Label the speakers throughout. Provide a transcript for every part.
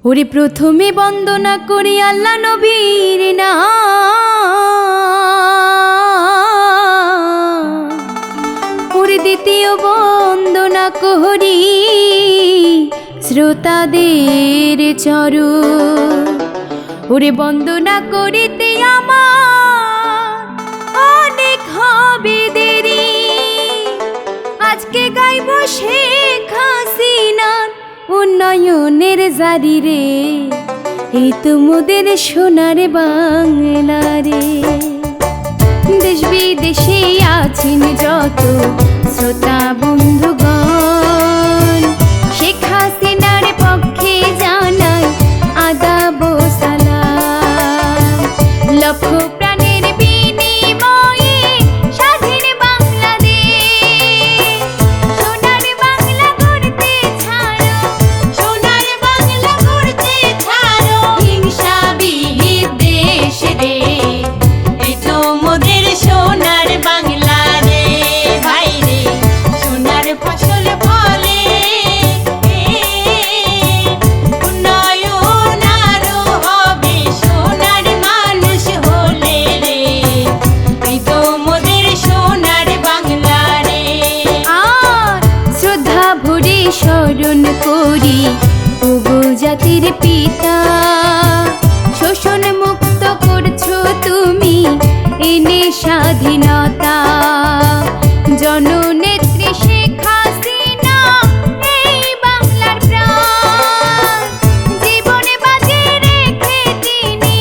Speaker 1: ওরে প্রথমে বন্দনা করি আল্লাহ নবীর নাম, ওরে দ্বিতীয় বন্দনা করি শ্রোতাদের চরণ। ওরে বন্দনা করিতে আমার অনেক হবে দেরি, আজকে গাইব শেখ হাসিনার উন্নয়নের জারি রে, এই তো মোদের সোনার বাংলা রে। দেশ বিদেশে আছেন যত শ্রোতা বন্ধুগণ, শেখ হাসিনার পক্ষে জানাই আদাব ও সালাম। লক্ষ প্রাণের বিনিময়ে স্বাধীন বাংলাদেশ, সোনার বাংলা গড়তে ছাড়ো, সোনার বাংলা গড়তে ছাড়ো, হিংসা বিহীন দেশ রে, এই তো মোদের সোনার বাংলা রে। ভাই রে সোনার ফসল ফলে, উন্নয়ন আরো হবে, সোনার মানুষ হলে রে, এই তো মোদের সোনার বাংলা রে। আর শ্রদ্ধা ভরে স্মরণ করি ওগো জাতির পিতা, শোষণ মুক্ত করছো তুমি এনে স্বাধীনতা। জননেত্রী শেখ হাসিনা এই বাংলার প্রাণ, জীবনে বাজি রেখে তিনি,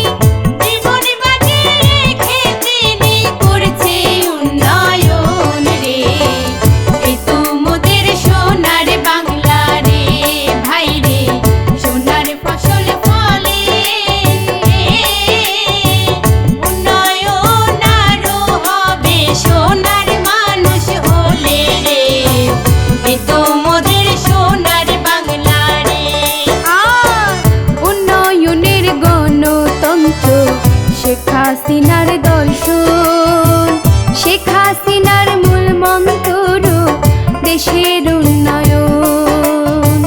Speaker 1: জীবনে বাজি রেখে তিনি করছে উন্নয়ন রে, এই তো মোদের সোনার বাংলা রে। ভাই রে সোনার ফসল ফলে, উন্নয়ন আরো হবে, সোনার মানুষ হলে রে, এই তো মোদের সোনার বাংলা রে। আর উন্নয়নের গণতন্ত্র শেখ হাসিনার দর্শন, শেখ হাসিনার মূল মন্ত্র দেশের উন্নয়ন।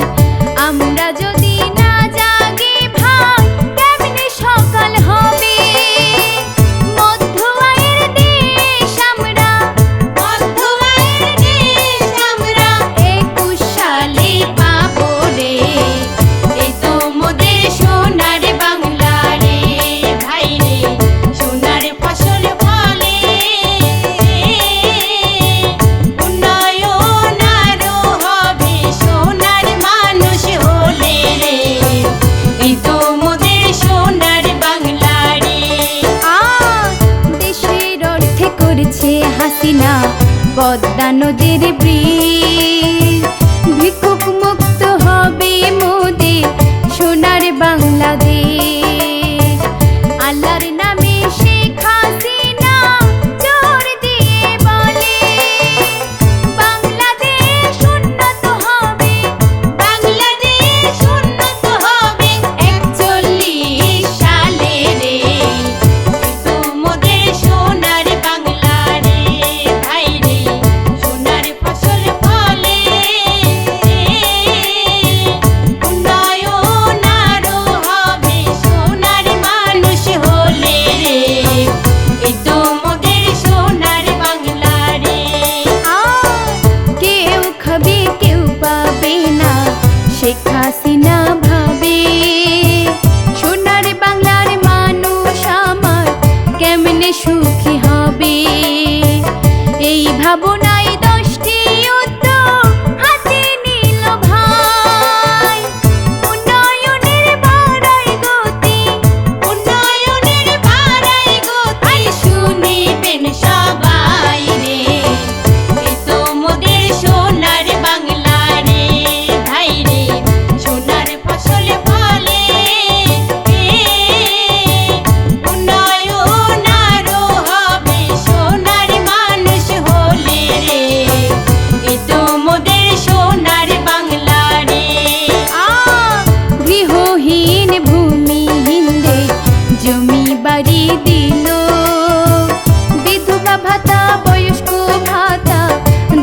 Speaker 1: আমরা যদি না জাগি ভাই কেমনে সকাল হবে, মধ্য আয়ের দেশ আমরা, মধ্য আয়ের দেশ আমরা 21 সালে পাবো রে, এই তো মোদের সোনার বাংলা রে। ভাই রে সোনার ফসল ফলে, উন্নয়ন আরো হবে, সোনার মানুষ হলে রে, এই তো মোদের সোনার বাংলা রে। আর দেশের অর্থে করেছে হাসিনা পদ্মা নদীর ব্রিজ, ভিক্ষুক মুক্ত হবে মোদের সোনার বাংলাদেশ। আল্লাহর নামে শেখ হাসিনা জোর দিয়ে বলে, বাংলাদেশ উন্নত হবে, বাংলাদেশ উন্নত হবে 41 সালে রে, এই তো মোদের সোনার বাংলা রে। ভাই রে সোনার ফসল ফলে, উন্নয়ন আরো হবে, সোনার মানুষ হলে রে, এই তো মোদের সোনার বাংলা রে। আর কেউ খাবে কেউ পাবে না, শেখ হাসিনা ভাবে সোনার বাংলার মানুষ আমার কেমনে সুখী হবে। এই ভাবনায় 10টি উদ্যোগ হাতে নিল ভাই, উন্নয়নের বাড়াই গতি, উন্নয়নের বাড়াই গতি, শুনিবেন সবাই রে, এই তো মোদের সোনার বাংলা রে। ভাই রে সোনার ফসল ফলে, উন্নয়ন আরো হবে, সোনার মানুষ হলে রে, এই তো মোদের সোনার বাংলা রে। গৃহহীন ভূমিহীনদের জমি বাড়ি দিল, বিধবা ভাতা বয়স্ক ভাতা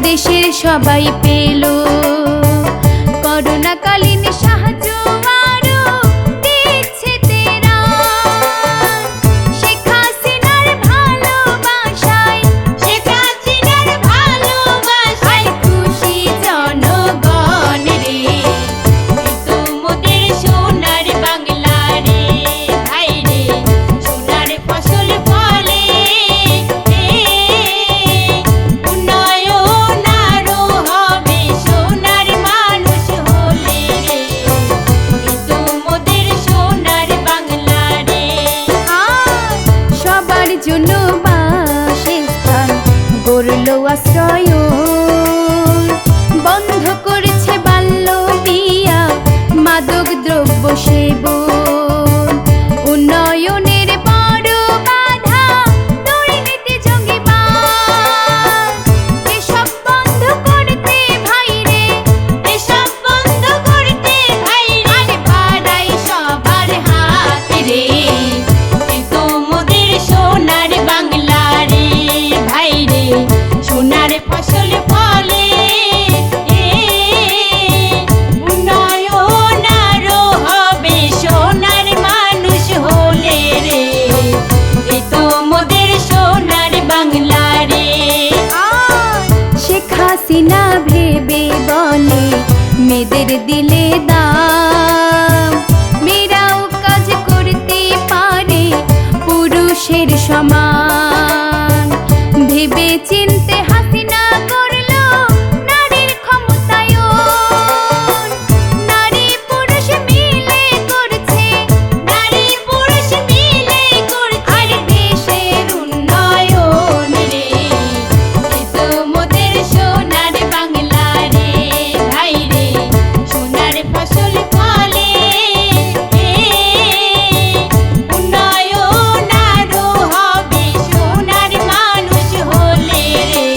Speaker 1: দেশের সবাই পেল। করোনাকালীন সাহায্য আরো
Speaker 2: বসে বোন। উন্নয়নের বড় বাধা দুর্নীতি জঙ্গিবাদ, এসব বন্ধ করতে ভাইরে,
Speaker 1: এসব বন্ধ করতে ভাইরে,
Speaker 2: আরে বাড়াই
Speaker 1: সবার হাত রে, এ তো মোদের সোনার বাংলা রে ভাইরে, সোনার ফসল ফলে উন্নয়ন আরো হবে সোনার মানুষ হলে রে, এ তো মোদের সোনার বাংলা রে।
Speaker 2: শেখ হাসিনা ভেবে বলে মেয়েদের দিলে দাম, মেয়েরাও কাজ করতে পারে পুরুষের সমান। ভেবে চিনতে হাসিনা করলো নারীর ক্ষমতায়ন, নারী পুরুষ মিলে করছে,
Speaker 1: নারী পুরুষ মিলে করছে
Speaker 2: আর দেশের
Speaker 1: উন্নয়ন রে, এ তো মোদের সোনার বাংলা রে ভাইরে, সোনার ফসল ফলে উন্নয়ন আরো হবে সোনার মানুষ হলে রে,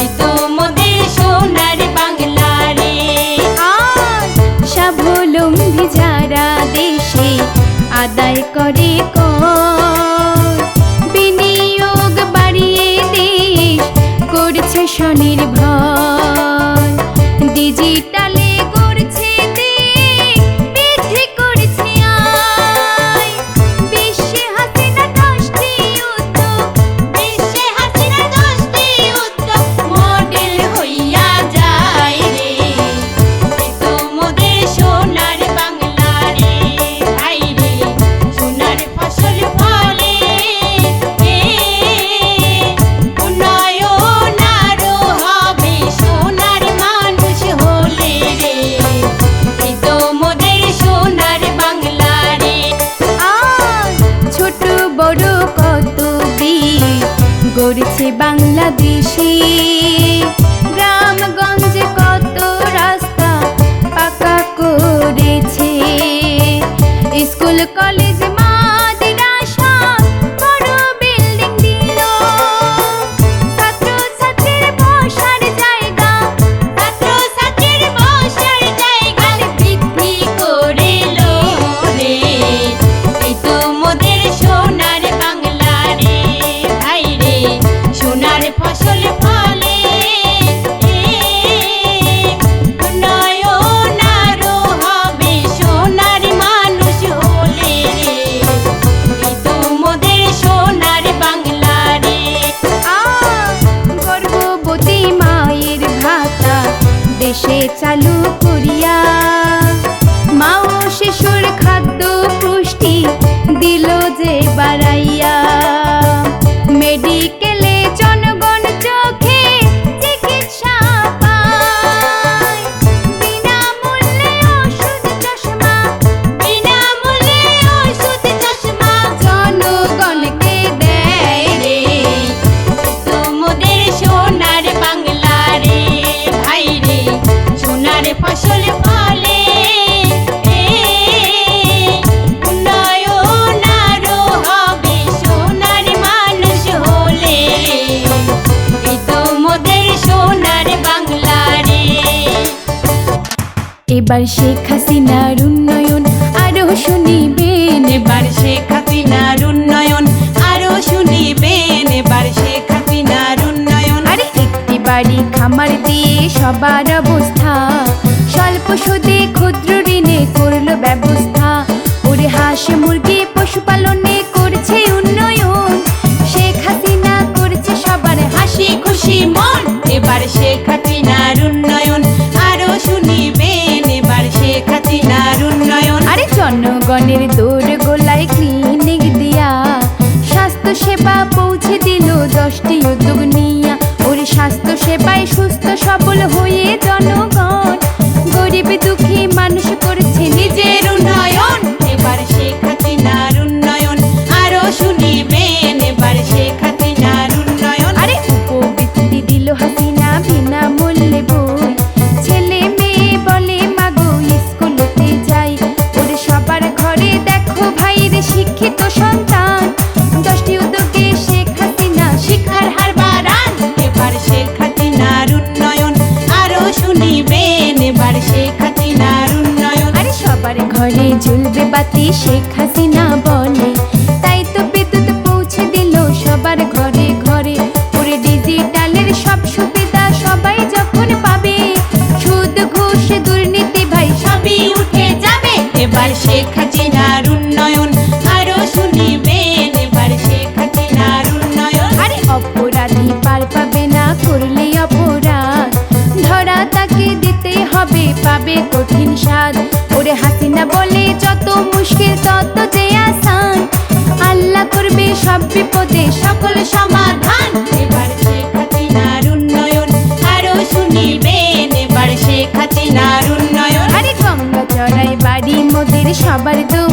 Speaker 1: এ তো মোদের সোনার বাংলা রে।
Speaker 2: আর স্বাবলম্বী যারা দেশে আদায় করে কর, বিনিয়োগ বাড়িয়ে দেশ করছে স্বনির্ভর। ডিজিটালে করছে দেশ, বৃদ্ধি করছে আয়, বিশ্বে হাসিনা 10টি উদ্যোগ,
Speaker 1: বিশ্বে হাসিনা 10টি উদ্যোগ মডেল হইয়া যায় রে, এ তো মোদের সোনার বাংলা রে ভাইরে, সোনার ফসল ফলে উন্নয়ন আরো হবে সোনার মানুষ হলে রে, এ তো মোদের সোনার বাংলা রে।
Speaker 2: আর ছোট বড় কত বীর গড়ছে বাংলাদেশে, গ্রামগঞ্জে কত রাস্তা পাকা করেছে, স্কুল কলেজ মাদ্রাসা বড় বিল্ডিং দিল, ছাত্র ছাত্রীর বসার জায়গা,
Speaker 1: ছাত্রছাত্রীর বসার জায়গা বৃদ্ধি করিলো রে, এই তো মোদের সোনার বাংলা রে ভাইরে, সোনার ফসল ফলে উন্নয়ন আরো হবে সোনার মানুষ হলে রে, এই তো মোদের সোনার বাংলা রে।
Speaker 2: গর্ভবতী মায়ের ভাতা দেশে চালু করিয়া, মা ও শিশুর খাদ্য পুষ্টি দিল যে বাড়াইয়া, মেডিকেলে জনগণ চোখে চিকিৎসা পায়, বিনামূল্যে ওষুধ চশমা,
Speaker 1: বিনামূল্যে ওষুধ চশমা
Speaker 2: জনগণকে দেয় রে।
Speaker 1: তো মোদের সোনার বাংলা রে ভাইরে, সোনার ফসল ফলে উন্নয়ন আরো হবে সোনার মানুষ হলে রে, এই তো মোদের সোনার বাংলা রে।
Speaker 2: এবার শেখ হাসিনার উন্নয়ন আরো শুনিবেন,
Speaker 1: এবার শেখ হাসিনার উন্নয়ন আরো শুনিবেন, এবার শেখ হাসিনার উন্নয়ন।
Speaker 2: আরে একটি বাড়ি খামার দিয়ে সবার অবস্থা, স্বল্প সুদে ক্ষুদ্র ঋণে করলো ব্যবস্থা, ওরে হাঁস মুরগি পশুপালনে করছে উন্নয়ন, শেখ হাসিনা করছে সবার হাসি খুশি মন।
Speaker 1: এবার শেখ হাসিনার উন্নয়ন আরো শুনিবেন, এবার শেখ হাসিনার উন্নয়ন।
Speaker 2: আরে জনগণের দৌড় গোলায় ক্লিনিক দিয়া, স্বাস্থ্য সেবা পৌঁছে দিল 10টি উদ্যোগ নিয়া, ওরে স্বাস্থ্য সেবায় সুস্থ সবল হয়ে জনগণ, গরিব দুঃখী মানুষ করছে নিজের উন্নয়ন।
Speaker 1: এবার শেখ হাসিনার উন্নয়ন আরো শুনিবেন, এবার শেখ হাসিনার উন্নয়ন।
Speaker 2: আরে উপবৃত্তি দিল হাসিনা বিনামূল্যে বই, ছেলে মেয়ে বলে মাগো স্কুলেতে যাই, জ্বলবে বাতি শেখ হাসিনা বলে। তাই তো বিদ্যুৎ পৌঁছে দিল সবার ঘরে ঘরে। ওরে ডিজিটালের সব সুবিধা সবাই যখন পাবে, সুদ ঘুষ দুর্নীতি ভাই
Speaker 1: সবই উঠে যাবে। এবার শেখ হাসিনার উন্নয়ন আরো শুনিবেন, এবার শেখ হাসিনার উন্নয়ন।
Speaker 2: আরে অপরাধী পার পাবে না করলে অপরাধ, ধরা তাকে দিতে হবে পাবে কঠিন স্বাদ। ওরে হাসিনা বলে যত মুশকিল তত যে আসান, আল্লাহ করবে সব বিপদে সকল
Speaker 1: সমাধান। এবার শেখ হাসিনার উন্নয়ন আরো শুনিবেন, এবার শেখ হাসিনার উন্নয়ন।
Speaker 2: আরে গঙ্গা চড়াই বাড়ি মোদের সবার দুয়ারে।